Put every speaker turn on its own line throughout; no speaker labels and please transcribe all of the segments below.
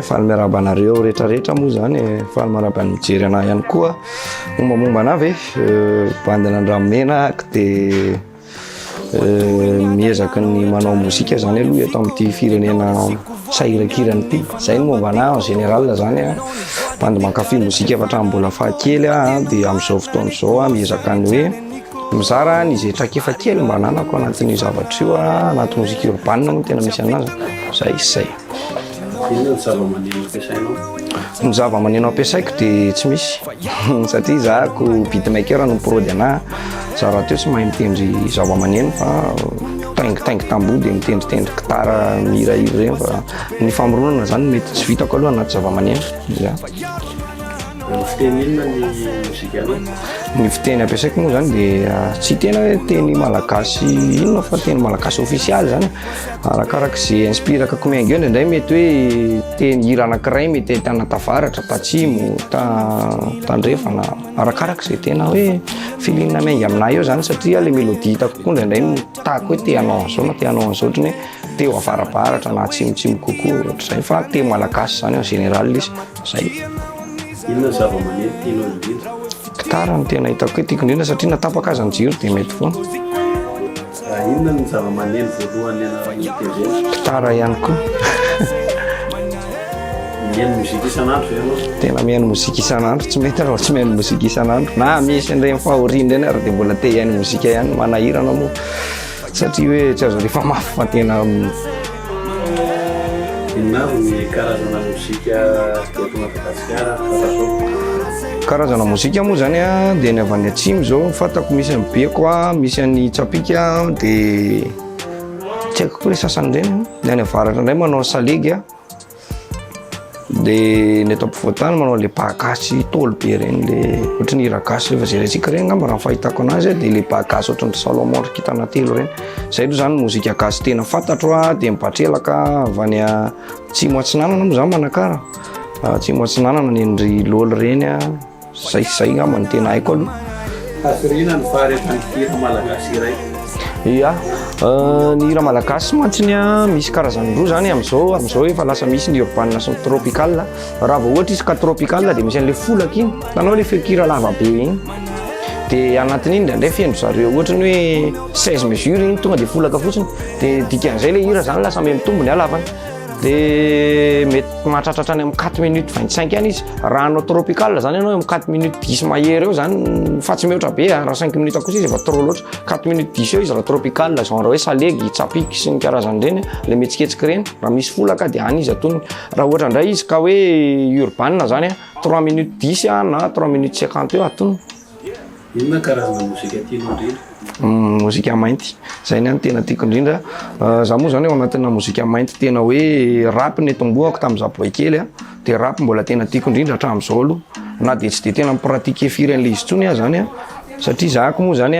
faly miaraba anareo rehetrarehetra moa zany faly miaraba ny mijery anahy ihany koa mombamomba anah ve bandina Andramena dia miezaky ny manao mozika zany aloha eto amin'ity firenena sahirakirana ity. Zay ny momba anah en général zany bandy mankafy mozika efa hatramin'ny mbola fahakely dia amin'izao fotoana izao miezaka ny hoe mizara ny izay traikefa kely mba ananako anatin'ny zavatra io anaty mozika urbaine no tena misy anazy. Zay. Ny zava-maneno ampiasaiko dia tsy misy satria zahako beatmaker no prody anahy. Za raha teo tsy mahay mitendry zava-maneno fa taingy tamboho dia mitendritendry gitara mihirahira ireny fa ny famoronana zany mety tsy vitako aloha anaty zava-maneno. Ny fiteny ampiasaiko moa zany dia tsy tena hoe teny malagasy inona fa teny malagasy ofisialy zany arakarak'izay inspiraka komengy eo ndraindray mety hoe teny hira anankiray mety ahitana tavaratra, tatsimo, tandrefana arakarak'izay tena hoe filinina mengy aminahy eo zany satria le mélodie hitako koa ndraindray tahaka hoe te hanao an'izao na te hanao an'izao ohatrany hoe teo avarabaratra na atsimotsimo kokoa ohatr'izay fa teny malagasy zany en général izy. Zay.
Inona zava-maneno tianao indrindra?
Gitara no tena hitako hoe tiako indrindra satria natapaka azy ny jiro dia mety foana.
Inona ny zava-maneno voalohany mitendrena?
Gitara ihany koa.
Mihaino mozika isan'andro ve ianao?
Tena mihaino mozika isan'andro, tsy mety raha tsy mihaino mozika isan'andro. Na misy an'ireny fahoriana ireny ary dia mbola te hihaino mozika ihany manahira anao moa satria hoe tsy azo rehefa mafy fa tena
inona ny karazana mozika teto Madagasikara fantatro?
Karazana mozika moa zany dia ny avy any atsimo zao fantako misy any Beko misy any Tsapika dia tsy haiko koa le sasany ireny. Ny any avaratra indray manao salegy dia ny eto ampovoantany manao le pagasy tôly be ireny le ohatran'ny hira gasy rehefa jerentsika ireny ngamba raha ny fahitako anazy dia le pagasy ohatran'ny Salomon ry kitana telo ireny. Zay aloha zany mozika gasy tena fantatro dia mipatrelaka avy any Atsimo Atsinanana moa zany manakara Atsimo Atsinanana ny Ndry Lôly ireny zay ngamba ny tena haiko aloha.
Hasirina ny faharetan'ny hira malagasy iray?
Ia, ny hira malagasy mantsiny misy karazany roa zany amin'izao efa lasa misy ny urbaine sy ny tropical. Raha vao ohatra izy ka tropical dia misy an'ilay folaka iny, tanao le feon-kira lava be iny dia anatin'iny ndraindray feno zareo ohatrany hoe 16 mesure iny tonga dia folaka fotsiny dia dikan'izay le hira zany lasa mitombo ny halavany dia mety mahatratratra any amin'ny 4 minutes 25 any izy. Raha anao tropical zany ianao amin'ny 4 minutes 10 mahery eo zany fa tsy mihoatra be raha 5 minutes kosa izy efa trop loatra. 4 minutes 10 eo izy raha tropical genre hoe salegy, tsapiky sy ny karazany ireny le metsiketsika ireny raha misy folaka dia any izy atonony. Raha ohatra indray izy ka hoe urbaine zany 3 minutes 10 na 3 minutes 50 eo atonony.
Inona karazana mozika tianao indrindra?
Mozika mainty zay ny tena tiako indrindra. Za moa zany ao anatina mozika mainty tena hoe rap ny tomboako tamin'izaho boy kely dia rap mbola tena tiako indrindra hatramin'izao aloha na dia tsy dia tena mipratike firy an'ilay izy tsony zany satria zahako moa zany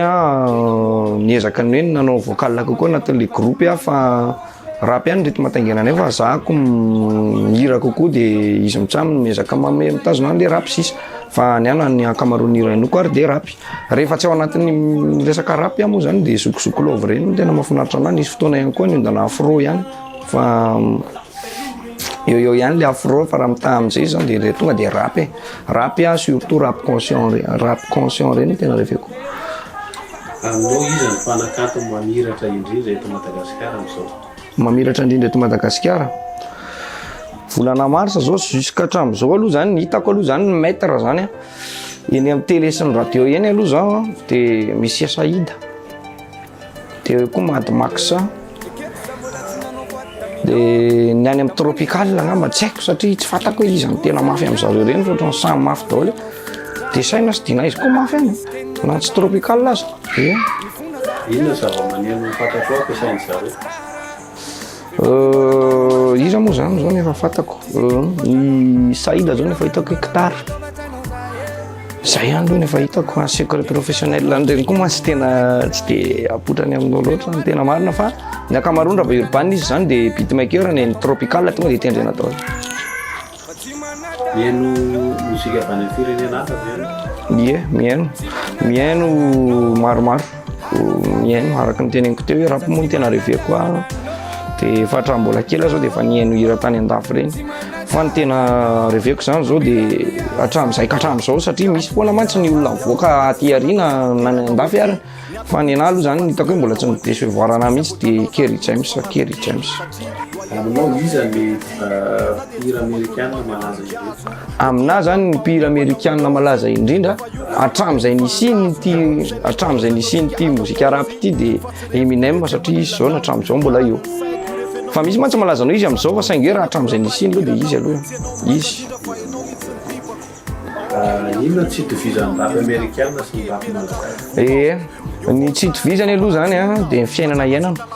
niezaka ny hoe nanao vocal kokoa anatin'ilay groupe fa rap ihany reto mataingana anay fa zahako mihira kokoa dia izy mitsamo miezaka mitazona an'ilay rap sisa fa ny ana ny ankamaroan'ny hira inoko ary dia rap. Rehefa tsy ao anatin'ny resaka rap moa zany dia sokosoko love ireny tena mahafinaritra anahy. Nisy fotoana ihany koa nindana afro ihany fa eo ihany le afro fa raha mitaha amin'izay zany dia tonga dia rap surtout rap conscient ireny tena reveko.
Aminao izy ny mpanakanto mamiratra indrindra eto Madagasikara amin'izao?
Mamiratra indrindra eto Madagasikara volana marsa zao jusqu'à hatramin'izao aloha zany ny hitako aloha zany maître zany eny amin'ny télé sy ny radio eny aloha zao dia misy Saïda dia koa Mad Max dia ny any amin'ny tropical ngamba tsy haiko satria tsy fantako hoe izy ny tena mafy amin'izareo ireny fa ohatrany samy mafy daholo dia saina sy dina izy koa mafy any na tsy tropical azy.
Inona zava-maneno fantatro ampiasain'ny zareo?
Iza moa zany zao nefa fantako ny Saïda zao nefa hitako hoe gitara zay ihany aloha nefa hitako secret professionnel ireny koa mantsy tena tsy dia apotrany aminao loatra ny tena marina fa ny ankamaroany raha vao urbaine izy zany dia beatmaker ny tropical tonga dia tendrena atao.
Mihaino mozika avy any amin'ny firenena hafa ve?
Mihaino maromaro mihaino araka ny teneniko teo hoe rap moa ny tena reveko dia fa hatramin'ny mbola kely zao dia efa nihaino hira tany an-dafy ireny fa ny tena reveko zany zao de hatramin'izay ka hatramin'izao satria misy foana mantsy ny olona mivoaka aty arina nandafy ariny fa ny anahy aloha zany hitako hoe mbola tsy nidesevoir anahy mihitsy de Kerry James.
Aminao iza ny mpihira amerikana malaza indrindra?
Aminahy zany ny mpihira amerikana malaza indrindra hatramin'izay nisiny ty mozika rap ity de Eminem satria izy zao hatramin'izao mbola eo. Fa misy mantsy malaza anao izy amin'izao fa saingy raha hatramin'izay nisiny aloha de izy aloha izy.
Inona tsy itovizan'ny rap amerikana sy ny rap malagasy?
Ny tsy itovizany aloha zany de ny fiainana iainana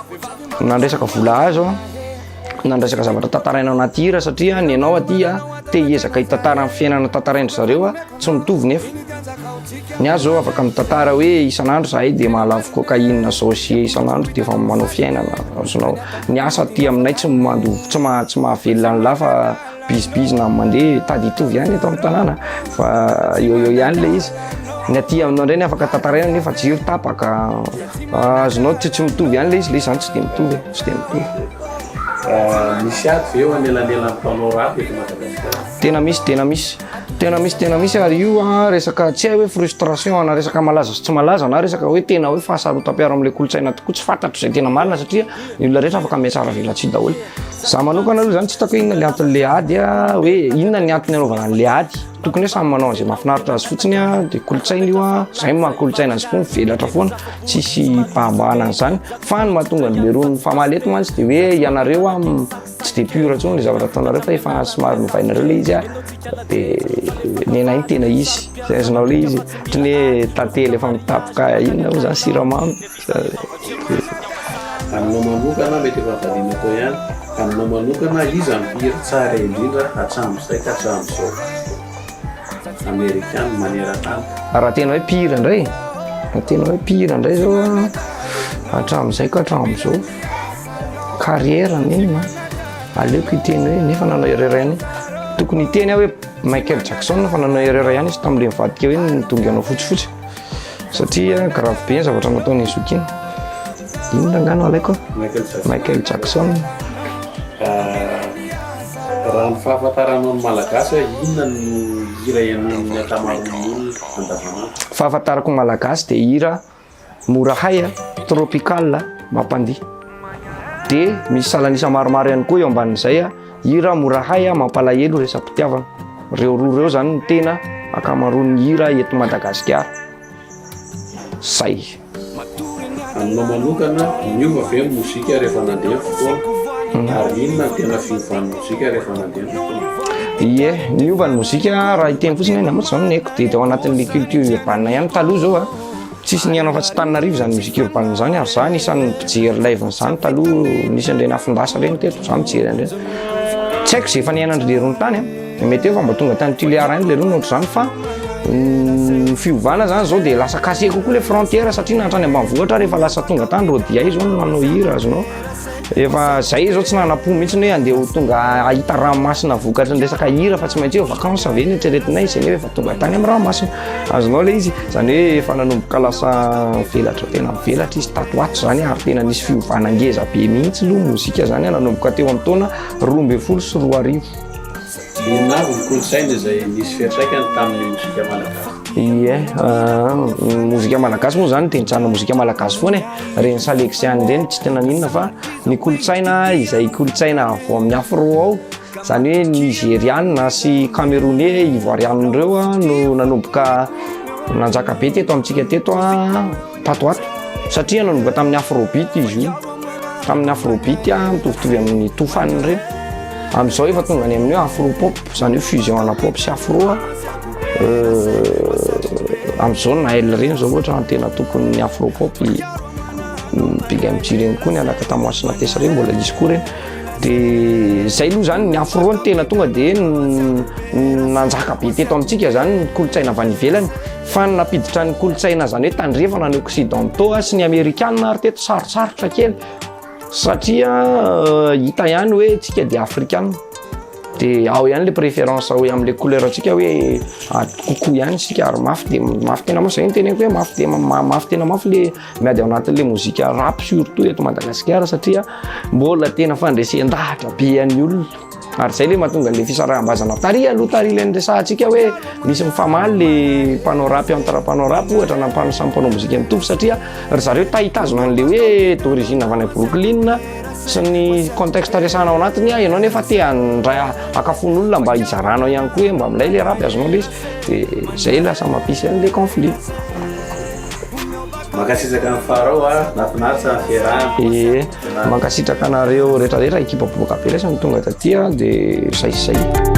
na resaka vola azo na resaka zavatra tantarainao anaty hira satria ny anao aty te hiezaka hitantara ny fiainana tantaraindry zareo tsy mitovy nefa. Ny azo zao afaka mitantara hoe isan'andro zahay de mahalavo cocaïne zao sy isan'andro de efa manao fiainana azonao. Ny asa aty aminay tsy mahavelona ny lafa bizibizy na mandeha tady hitovy ihany eto amin'ny tanàna fa eo ihany le izy. Ny aty aminao ndray afaka tantaraina nefa jiro tapaka azonao tsy mitovy ihany le izy le zany tsy de mitovy.
Misy ady eo anelanelan'ny mpanao rap eto Madagasikara?
Tena misy ary io resaka tsy hay hoe frustration na resaka malaza sy tsy malaza na resaka hoe tena hoe fahasarotam-piaro am'le kolontsaina tokoa tsy fantatro zay tena marina satria ny olona rehetra afaka mihatsara velatsy daholo. Za manokana aloha zany tsy hitako hoe inona le anton'le ady hoe inona ny antony anaovana an'le ady. Tokony hoe samy manao an'izay mahafinaritra azy fotsiny de kolontsaina io zay maha-kolontsaina azy foana mivelatra foana tsisy pahambahana an'izany fa ny mahatonga ny leron'ny famaly eto mantsy de hoe ianareo tsy de pure tsony le zavatra ataonareo fa efa somary novainareo le izy de ny anay tena izy zay azonao le izy ohatran'ny hoe tantely efa mitapoka inona ho zany siramamy.
Aminao manokana mety efa valiana tao ihany, aminao manokana iza mihira tsara indrindra hatramin'izay ka hatramin'izao amerikana maneran-tany?
Raha tena hoe pihira indray zao hatramin'izay ka hatramin'izao carrière neny aleoko hiteny hoe nefa nanao erreur ihany tokony hiteny hoe Michael Jackson fa nanao erreur ihany izy tam'le mivadika hoe nitonga anao fotsifotsy satria grave be ny zavatra nataony izokiny. Inona ngano alaiko? Michael Jackson.
Raha ny fahafantaranao ny malagasy inona ny hira ian'ny ankamaroan'ny olona andavanandro?
Fahafantarako malagasy de hira mora hay tropical mampandihy de misy salanisa maromaro ihany koa eo ambanin'izay hira mora hay mampalahelo resam-pitiavana. Reo roa reo zany ny tena ankamaroan'ny hira eto Madagasikara. Zay.
Aminao manokana miova ve ny mozika rehefa nandeha fotoana ary inona ny tena fiovan'ny mozika rehefa nandeha fotoana?
Miova ny mozika raha hiteny fotsiny hoe namotra zany ny haiko de ao anatin'le culture urbaine ihany taloha zao tsisy nianao fa tsy Tananarivo zany mozika urbaine zany ary zany isan'ny mpijery live zany taloha nisy an'ireny afindasa reny teto za mijery an'ireny. Tsy haiko zay efa niainandry le rony tany mety hoe fa mba tonga tany Tuléar any le rony ohatr' zany fa fiovana zany zao de lasa cassé kokoa le frontière satria nahatrany ambanivohitra rehefa lasa tonga tany rodiay zao manao hira azonao efa zay zao tsy nanapo mihitsy hoe andeha tonga ahita ranomasina vokatry ny resaka hira fa tsy maintsy hoe vacances ve ny eritreretinay zay nefa efa tonga tany amin'ny ranomasina azonao le izy zany hoe efa nanomboka lasa velatra tena mivelatra izy tatoato zany ary tena nisy fiovana ngeza be mihitsy lo mozika zany nanomboka teo amin'ny taona 12 sy 14.
Inona ny kolontsaina izay nisy fiantraikany tamin'ny mozika malagasy?
Mozika malagasy moa zany tentrana mozika malagasy foana reny Salexiany reny tsy tena ninona fa ny kolontsaina izay kolontsaina avy amin'ny afro ao zany hoe nigériana sy camerounais ivoirianina reo no nanomboka nanjaka be teto amintsika teto tatoato satria nanomboka tamin'ny afrobeat izy io tamin'ny afrobeat mitovitovy amin'ny tofany reny. Amin'izao efa tonga any amin'ny hoe afro-pop zany hoe fusion ana pop sy afro amin'izao Naël reny zao ohatra tena tokony ny afro-pop Big MC reny koa ny alaka tamoasina tesa reny mbola izy koa reny de zay aloha zany ny afro ny tena tonga de nanjaka be teto amintsika zany ny kolontsaina avy any ivelany fa napiditra ny kolontsaina zany hoe tandrefana ny occidentaux sy ny amerikana ary teto sarosarotra kely satria hita ihany hoe tsika de afrikana de ao ihany le préférence ao amin'le couleur atsika hoe kokoa ihany sika ary mafy tena mafy zay ny teneko hoe mafy tena mafy le miady ao anatin'le mozika rap surtout eto Madagasikara satria mbola tena fandresen-dahatra be an'ny olona ary zay le mahatonga le fisaraham-bazana tary aloha tary le nyresantsika hoe misy mifamaly le mpanao rapy antara-panao rapy ohatra na samy mpanao mozika mitovy satria ry zareo tahitazona an'le hoe d'origine avy any Brooklyn sy ny contexte resana ao anatiny ianao nefa te handray akafon'olona mba hizaranao ihany koa hoe mba milay le rapy azonao le izy de zay lasa mampisy an'le conflit.
Mankasitraka amin'ny farao nafinaritra ny fiarahana.
Mankasitraka anareo rehetrarehetra ekipa boaka be lasa ny tonga taty de zay.